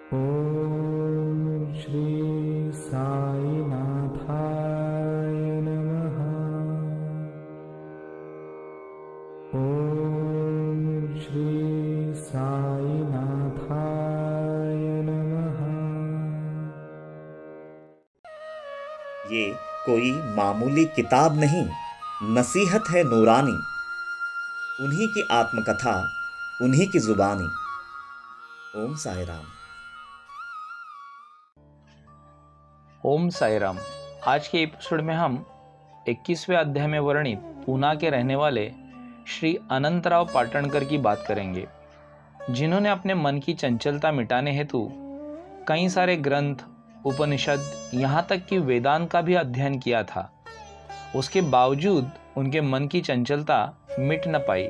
ॐ श्री साईनाथाय नमः। ॐ श्री साईनाथाय नमः। ये कोई मामूली किताब नहीं, नसीहत है नूरानी। उन्हीं की आत्मकथा, उन्हीं की जुबानी। ओम साई राम। ओम साई राम। आज के एपिसोड में हम 21वें अध्याय में वर्णित पूना के रहने वाले श्री अनंतराव पाटणकर की बात करेंगे, जिन्होंने अपने मन की चंचलता मिटाने हेतु कई सारे ग्रंथ, उपनिषद, यहाँ तक कि वेदांत का भी अध्ययन किया था। उसके बावजूद उनके मन की चंचलता मिट न पाई।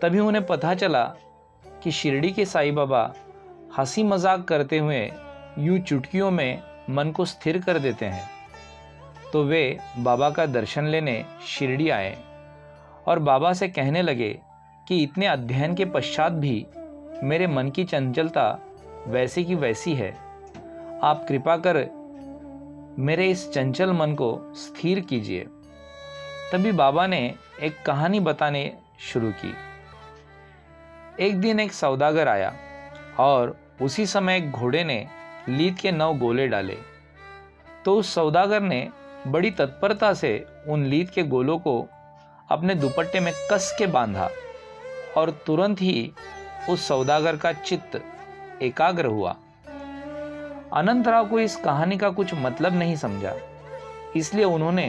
तभी उन्हें पता चला कि शिरडी के साईं बाबा हंसी मजाक करते हुए यूं चुटकियों में मन को स्थिर कर देते हैं। तो वे बाबा का दर्शन लेने शिरडी आए और बाबा से कहने लगे कि इतने अध्ययन के पश्चात भी मेरे मन की चंचलता वैसी की वैसी है। आप कृपा कर मेरे इस चंचल मन को स्थिर कीजिए। तभी बाबा ने एक कहानी बताने शुरू की। एक दिन एक सौदागर आया और उसी समय एक घोड़े ने लीद के 9 गोले डाले। तो उस सौदागर ने बड़ी तत्परता से उन लीद के गोलों को अपने दुपट्टे में कस के बांधा और तुरंत ही उस सौदागर का चित्त एकाग्र हुआ। अनंतराव को इस कहानी का कुछ मतलब नहीं समझा, इसलिए उन्होंने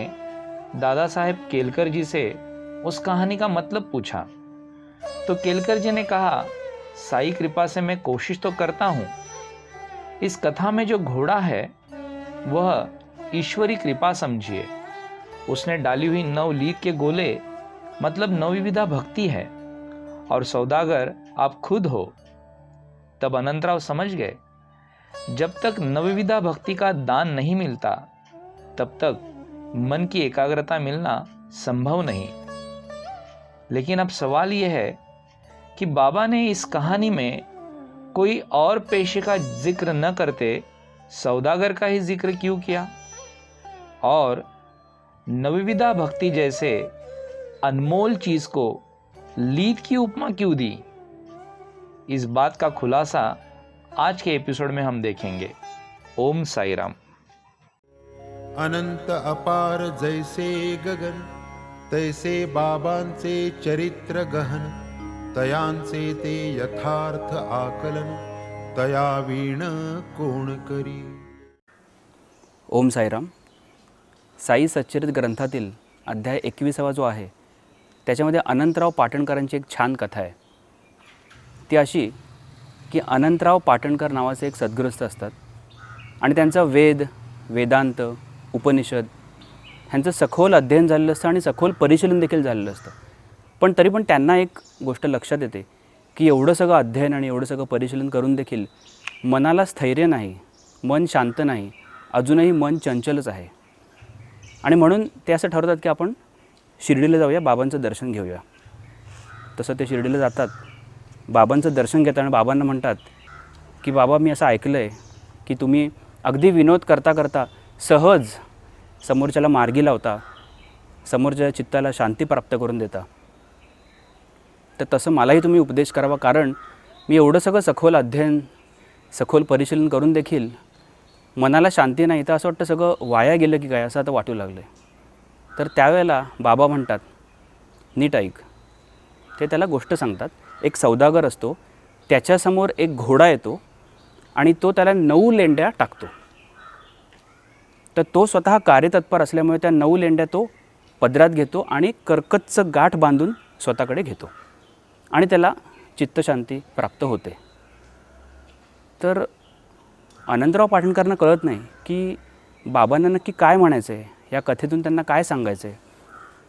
दादा साहेब केलकर जी से उस कहानी का मतलब पूछा। तो केलकर जी ने कहा, साई कृपा से मैं कोशिश तो करता हूँ। इस कथा में जो घोड़ा है वह ईश्वरी कृपा समझिए। उसने डाली हुई 9 लीद के गोले मतलब 9 विविधा भक्ति है, और सौदागर आप खुद हो। तब अनंतराव समझ गए, जब तक नवविधा भक्ति का दान नहीं मिलता तब तक मन की एकाग्रता मिलना संभव नहीं। लेकिन अब सवाल यह है कि बाबा ने इस कहानी में कोई और पेशे का जिक्र न करते सौदागर का ही जिक्र क्यों किया, और नवविधा भक्ति जैसे अनमोल चीज को लीद की उपमा क्यों दी? इस बात का खुलासा आज के एपिसोड में हम देखेंगे। ओम साई राम। अनंत अपार जैसे गगन, तैसे बाबांचे चरित्र गहन। तयांचे ते यथार्थ आकलन, तया वीण कोण करी। ओम साईराम। साई सच्चरित ग्रंथातील अध्याय 21वा जो आहे त्याच्यामध्ये अनंतराव पाटणकरांची एक छान कथा आहे। ती अशी की अनंतराव पाटणकर नावाचे एक सद्गृहस्थ असतात आणि त्यांचा वेद, वेदांत, उपनिषद ह्यांचं सखोल अध्ययन झालेलं असतं आणि सखोल परिशीलन देखील झालेलं असतं। पण तरी पण त्यांना एक गोष्ट लक्षात येते की एवढं सगळं अध्ययन आणि एवढं सगळं परिशीलन करून देखील मनाला स्थैर्य नाही, मन शांत नाही, अजूनही मन चंचलच आहे। आणि म्हणून ते असं ठरवतात की आपण शिर्डीला जाऊया, बाबांचं दर्शन घेऊया। तसं ते शिर्डीला जातात। बाबांचं दर्शन घेताना बाबांना म्हणतात की बाबा, मी असं ऐकलं आहे की तुम्ही अगदी विनोद करता करता सहज समोरच्याला मार्गी लावता, समोरच्या चित्ताला शांती प्राप्त करून देता। तर तसं मलाही तुम्ही उपदेश करावा, कारण मी एवढं सगळं सखोल अध्ययन, सखोल परिशीलन करून देखील मनाला शांती नाही, तर असं वाटतं सगळं वाया गेलं की काय, असं आता वाटू लागलं आहे। तर त्यावेळेला बाबा म्हणतात, नीट ऐक। ते त्याला गोष्ट सांगतात। एक सौदागर असतो, त्याच्यासमोर एक घोडा येतो आणि तो त्याला 9 लेंड्या टाकतो। तर तो स्वतः कार्यतत्पर असल्यामुळे त्या 9 लेंड्या तो पदरात घेतो आणि कर्कच्च गाठ बांधून स्वतःकडे घेतो आणि त्याला चित्तशांती प्राप्त होते। तर अनंतराव पाटणकरांना कळत नाही की बाबांना नक्की काय म्हणायचं आहे, या कथेतून त्यांना काय सांगायचं आहे।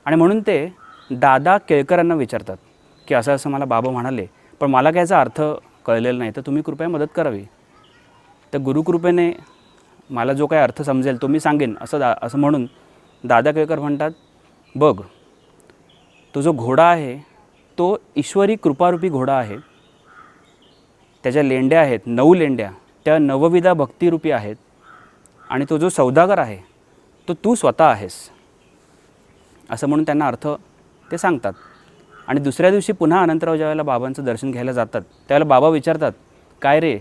आणि म्हणून ते दादा केळकरांना विचारतात की असं असं मला बाबा म्हणाले, पण मला काय याचा अर्थ कळलेला नाही, तर तुम्ही कृपया मदत करावी। तर गुरुकृपेने मला जो काही अर्थ समजेल तो मी सांगेन, असं म्हणून दादा केळकर म्हणतात, बघ, तो जो घोडा आहे तो ईश्वरी कृपारूपी घोडा आहे। त्याच्या लेंड्या आहेत 9 लेंड्या, त्या नवविधा भक्तिरूपी आहेत आणि तो जो सौदागर आहे तो तू स्वतः आहेस, असं म्हणून त्यांना अर्थ ते सांगतात. आणि दुसऱ्या दिवशी पुन्हा अनंतराव ज्यावेळेला बाबांचं दर्शन घ्यायला जातात त्यावेळेला बाबा विचारतात, काय रे,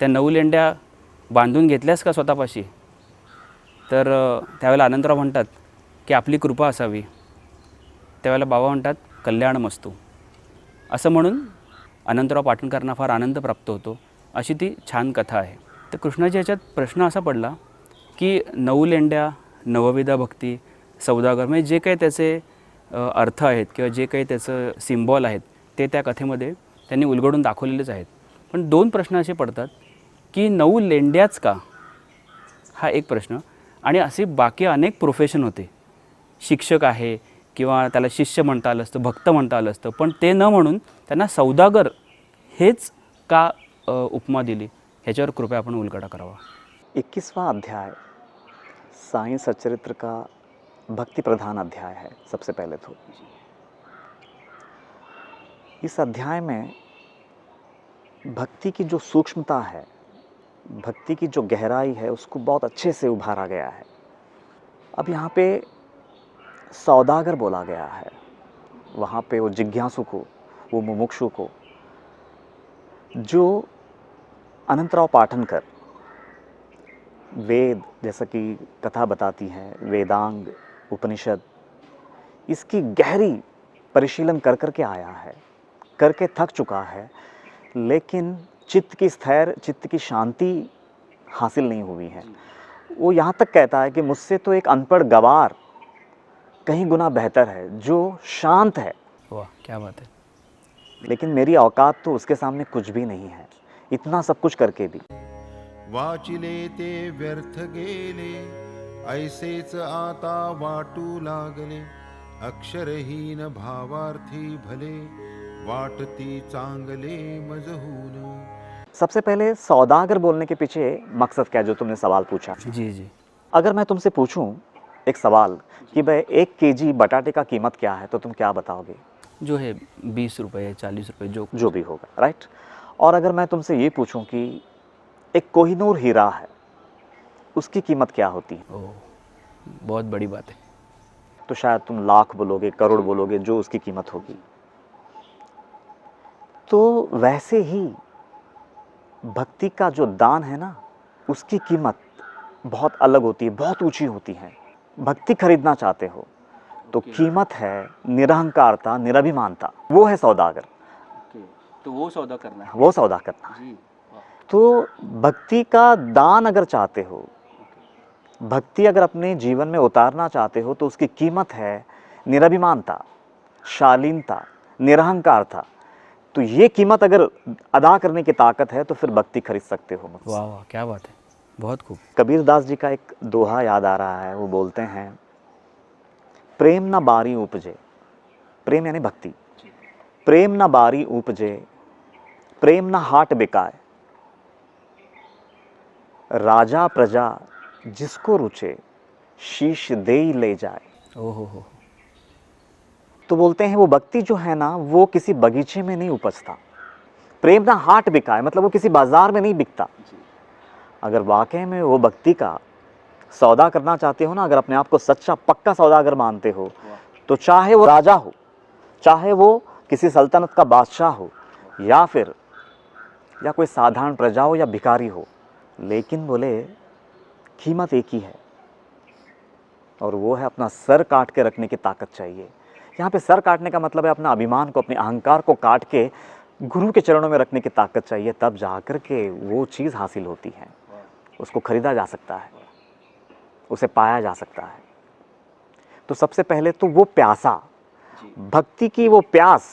त्या 9 लेंड्या बांधून घेतल्यास का स्वतःपाशी? तर त्यावेळेला अनंतराव म्हणतात की आपली कृपा असावी. त्यावेळेला बाबा म्हणतात कल्याणमस्तू. असं म्हणून अनंतराव पाटणकरांना फार आनंद प्राप्त होतो. अशी ती छान कथा आहे. तर कृष्णाच्या ह्याच्यात प्रश्न असा पडला की 9 लेंड्या, नवविधा भक्ती, सौदागर, म्हणजे जे काही त्याचे अर्थ आहेत किंवा जे काही त्याचं सिम्बॉल आहेत ते त्या कथेमध्ये त्यांनी उलगडून दाखवलेलेच आहेत. पण 2 प्रश्न असे पडतात की 9 लेंड्याच का, हा एक प्रश्न. आणि असे बाकी अनेक प्रोफेशन होते, शिक्षक आहे किंवा त्याला शिष्य म्हणता आलं असतं, भक्त म्हणता आलं असतं, पण ते न म्हणून त्यांना सौदागर हेच का उपमा दिली, ह्याच्यावर कृपया आपण उलगडा करावा. 21वां अध्याय साईं सच्चरित्र का भक्ति प्रधान अध्याय है। सबसे पहले तो इस अध्याय में भक्ति की जो सूक्ष्मता है, भक्ति की जो गहराई है, उसको बहुत अच्छे से उभारा गया है। अब यहाँ पे सौदागर बोला गया है, वहाँ पे वो जिज्ञासु को, वो मुमुक्षु को, जो अनंतराव पाटनकर वेद, जैसा कि कथा बताती है, वेदांग उपनिषद, इसकी गहरी परिशीलन कर कर के आया है, करके थक चुका है, लेकिन चित्त की स्थैर्य, चित्त की शांति हासिल नहीं हुई है। वो यहाँ तक कहता है कि मुझसे तो एक अनपढ़ गवार कहीं गुना बेहतर है, जो शांत है। वाह, क्या बात है। लेकिन मेरी औकात तो उसके सामने कुछ भी नहीं है, इतना सब कुछ करके भी। वाचिले ते व्यर्थ गेले, ऐसेच आता वाटू लागले, अक्षरहीन भावार्थी भले, वाटती चांगले मजहून। सबसे पहले सौदागर बोलने के पीछे मकसद क्या है, जो तुमने सवाल पूछा। जी जी। अगर मैं तुमसे पूछूं एक सवाल कि भाई 1 केजी बटाटे का कीमत क्या है, तो तुम क्या बताओगे? जो है 20 रुपये, 40 रुपये, जो भी होगा, राइट। और अगर मैं तुमसे ये पूछूं कि एक कोहिनूर हीरा है, उसकी कीमत क्या होती है? ओह, बहुत बड़ी बात है। तो शायद तुम लाख बोलोगे, करोड़ बोलोगे, जो उसकी कीमत होगी। तो वैसे ही भक्ति का जो दान है ना, उसकी कीमत बहुत अलग होती है, बहुत ऊंची होती है। भक्ति खरीदना चाहते हो तो कीमत है निरहंकारता, निरभिमानता, वो है सौदागर। तो वो सौदा करना है, वो सौदा करना है। जी। तो भक्ति का दान अगर चाहते हो, भक्ति अगर अपने जीवन में उतारना चाहते हो, तो उसकी कीमत है निरभिमानता, शालीनता, निरहंकारता। तो ये कीमत अगर अदा करने की ताकत है तो फिर भक्ति खरीद सकते हो मुझसे। वाह वाह, क्या बात है, बहुत खूब। कबीर दास जी का एक दोहा याद आ रहा है, वो बोलते हैं, प्रेम न बारी उपजे, प्रेम यानी भक्ति, प्रेम न बारी उपजे, प्रेम न हाट बिकाए, राजा प्रजा जिसको रुचे, शीश दे ले जाए। ओहो हो। तो बोलते हैं वो भक्ति जो है ना, वो किसी बगीचे में नहीं उपजता। प्रेम ना हाट बिकाए, मतलब वो किसी बाजार में नहीं बिकता। अगर वाकई में वो भक्ति का सौदा करना चाहते हो ना, अगर अपने आप को सच्चा पक्का सौदागर मानते हो, तो चाहे वो राजा हो, चाहे वो किसी सल्तनत का बादशाह हो, या कोई साधारण प्रजा हो या भिखारी हो, लेकिन बोले कीमत एक ही है, और वो है अपना सर काट के रखने की ताकत चाहिए। यहाँ पे सर काटने का मतलब है अपना अभिमान को, अपने अहंकार को काट के गुरु के चरणों में रखने की ताकत चाहिए, तब जाकर के वो चीज़ हासिल होती है। उसको खरीदा जा सकता है, उसे पाया जा सकता है। तो सबसे पहले तो वो प्यासा, भक्ति की वो प्यास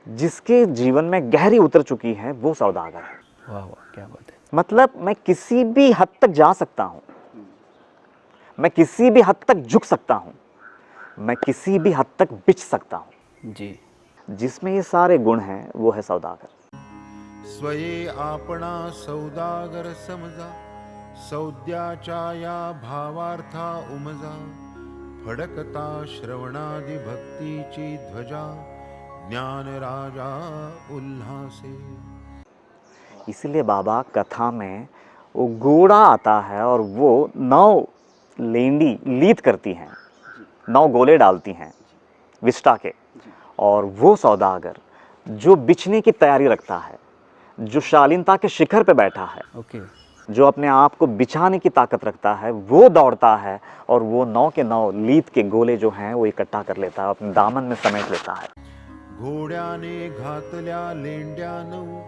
जिसके जीवन में गहरी उतर चुकी है, वो सौदागर है। वाह वाह, क्या बात है। मतलब मैं किसी भी हद तक जा सकता हूँ, मैं किसी भी हद तक झुक सकता हूँ, मैं किसी भी हद तक बिच सकता हूँ। जी। जिसमें ये सारे गुण हैं, वो है सौदागर। स्वये आपणा सौदागर समजा, सौद्याच्या या भावार्था उमजा, फडकता श्रवणादि भक्तीची ध्वजा, ज्ञान राजा उल्हासे। इसीलिए बाबा कथा में वो घोड़ा आता है और वो 9 लेंडी लीद करती हैं, 9 गोले डालती हैं विष्टा के, और वो सौदागर जो बिछने की तैयारी रखता है, जो शालीनता के शिखर पे बैठा है, ओके। जो अपने आप को बिछाने की ताकत रखता है, वो दौड़ता है और वो 9 के 9 लीद के गोले जो हैं वो इकट्ठा कर लेता है, अपने दामन में समेट लेता है। घोड्याने घातल्या लेंड्या 9,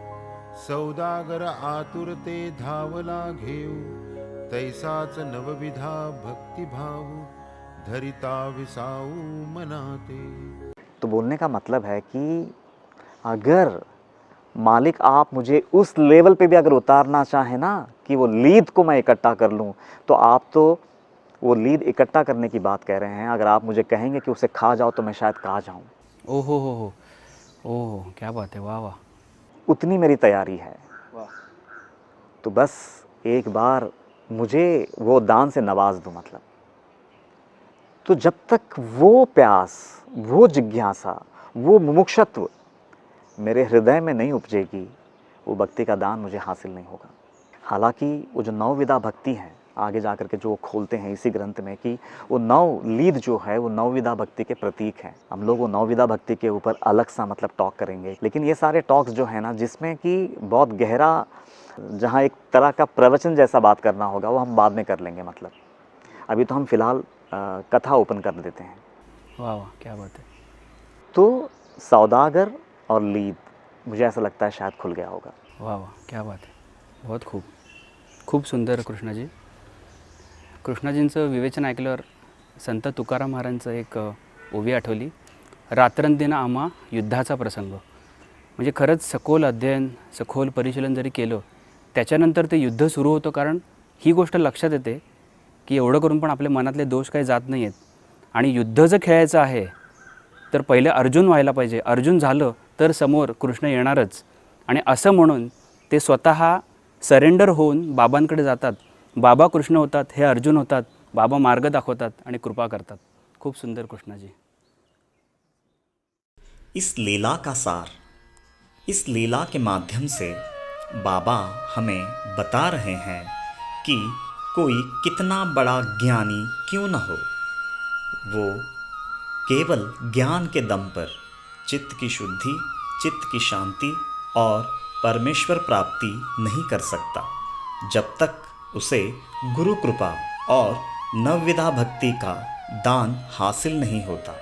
सौदागर आतुरते धावला घेऊ, तैसाच नवविधा भक्तिभाव, धरिता विसाऊ मनाते। तो बोलने का मतलब है कि अगर मालिक आप मुझे उस लेवल पे भी अगर उतारना चाहे ना कि वो लीद को मैं इकट्ठा कर लूँ, तो आप तो वो लीद इकट्ठा करने की बात कह रहे हैं। अगर आप मुझे कहेंगे कि उसे खा जाओ तो मैं शायद खा जाऊँ। ओहो हो, ओह क्या बात है, वाह वाह। उतनी मेरी तैयारी है। तो बस एक बार मुझे वो दान से नवाज दो मतलब। तो जब तक वो प्यास, वो जिज्ञासा, वो मुमुक्षत्व मेरे हृदय में नहीं उपजेगी, वो भक्ति का दान मुझे हासिल नहीं होगा। हालांकि वो जो 9 विधा भक्ति है, आगे जा कर के जो खोलते हैं इसी ग्रंथ में कि वो 9 लीद जो है वो 9 विधा भक्ति के प्रतीक हैं। हम लोग वो 9 विधा भक्ति के ऊपर अलग सा मतलब टॉक करेंगे, लेकिन ये सारे टॉक्स जो है ना, जिसमें कि बहुत गहरा, जहाँ एक तरह का प्रवचन जैसा बात करना होगा, वो हम बाद में कर लेंगे। मतलब अभी तो हम फिलहाल कथा ओपन कर देते हैं। वाह वाह क्या बात है। तो सौदागर और लीद, मुझे ऐसा लगता है शायद खुल गया होगा। वाह वाह क्या बात आहे, बहुत खूप खूप सुंदर कृष्णाजी. कृष्णाजींचं विवेचन ऐकल्यावर संत तुकाराम महाराजांचं एक ओवी आठवली, रात्रंदिन आम्हा युद्धाचा प्रसंग. म्हणजे खरंच सखोल अध्ययन, सखोल परिशीलन जरी केलं त्याच्यानंतर ते युद्ध सुरू होतं. कारण ही गोष्ट लक्षात येते की एवढं करून पण आपल्या मनातले दोष काही जात नाही आहेत. आणि युद्ध जर खेळायचं आहे तर पहिले अर्जुन व्हायला पाहिजे. अर्जुन झालं तर समोर कृष्ण येणारच. आणि असं म्हणून ते स्वतः सरेंडर होऊन बाबांकडे जातात. बाबा कृष्ण होतात, हे अर्जुन होतात. बाबा मार्ग दाखवतात आणि कृपा करतात. खूप सुंदर कृष्णाजी. इस लीला का सार, इस लीला के माध्यम से बाबा हमें बता रहे हैं कि कोई कितना बड़ा ज्ञानी क्यों न हो, वो केवल ज्ञान के दम पर चित्त की शुद्धि, चित्त की शांति और परमेश्वर प्राप्ति नहीं कर सकता जब तक उसे गुरु कृपा और नवविधा भक्ति का दान हासिल नहीं होता।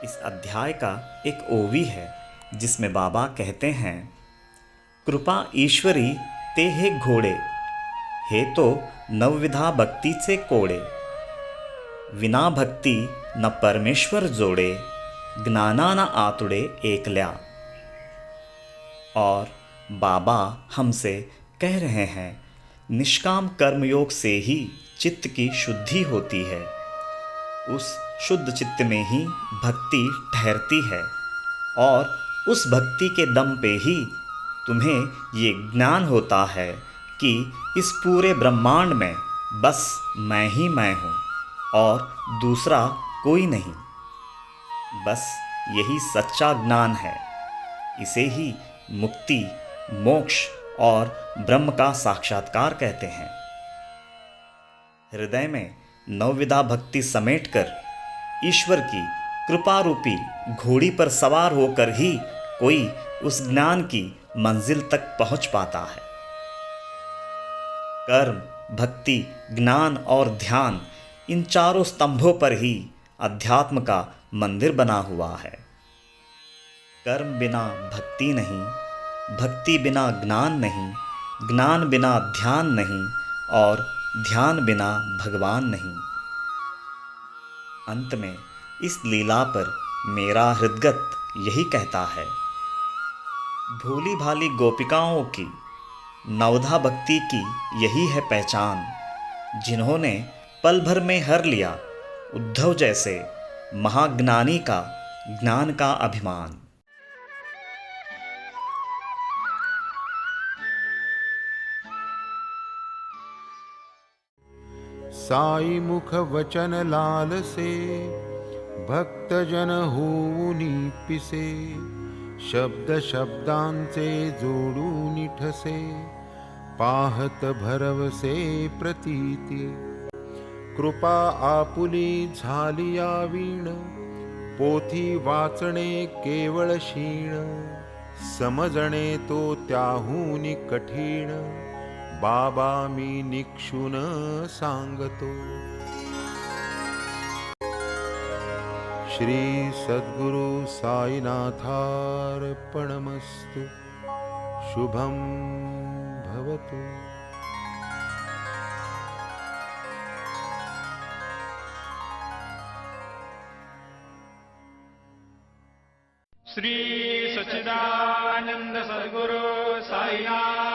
इस अध्याय का एक ओवी है जिसमें बाबा कहते हैं, कृपा ईश्वरी ते हे घोडे, हे तो नवविधा भक्तीचे कोडे, विना भक्ती न परमेश्वर जोडे, ज्ञाना न आतुडे एकल्या। और बाबा हमसे कह रहे हैं, निष्काम कर्मयोग से ही चित्त की शुद्धि होती है, उस शुद्ध चित्त में ही भक्ति ठहरती है और उस भक्ति के दम पे ही तुम्हें ये ज्ञान होता है कि इस पूरे ब्रह्मांड में बस मैं ही मैं हूँ और दूसरा कोई नहीं। बस यही सच्चा ज्ञान है, इसे ही मुक्ति, मोक्ष और ब्रह्म का साक्षात्कार कहते हैं। हृदय में नवविधा भक्ति समेटकर ईश्वर की कृपा रूपी घोड़ी पर सवार होकर ही कोई उस ज्ञान की मंजिल तक पहुंच पाता है। कर्म, भक्ति, ज्ञान और ध्यान, इन चारों स्तंभों पर ही अध्यात्म का मंदिर बना हुआ है। कर्म बिना भक्ति नहीं, भक्ति बिना ज्ञान नहीं, ज्ञान बिना ध्यान नहीं और ध्यान बिना भगवान नहीं। अंत में इस लीला पर मेरा हृदगत यही कहता है, भोली भाली गोपिकाओं की नवधा भक्ति की यही है पहचान, जिन्होंने पल भर में हर लिया उद्धव जैसे महाज्ञानी का ज्ञान का अभिमान। साई मुख वचन लाल से, भक्त जन होऊनी पिसे, शब्द शब्दांचे जोडून ठसे पाहत भरवसे प्रतीती कृपा आपुली झाली या वीण पोथी वाचणे केवळ क्षीण समजणे तो त्याहून कठीण बाबा मी निक्षून सांगतो श्री सद्गुरु साईनाथार्पणमस्तु शुभं भवतु श्री सच्चिदानंद सद्गुरु साईनाथ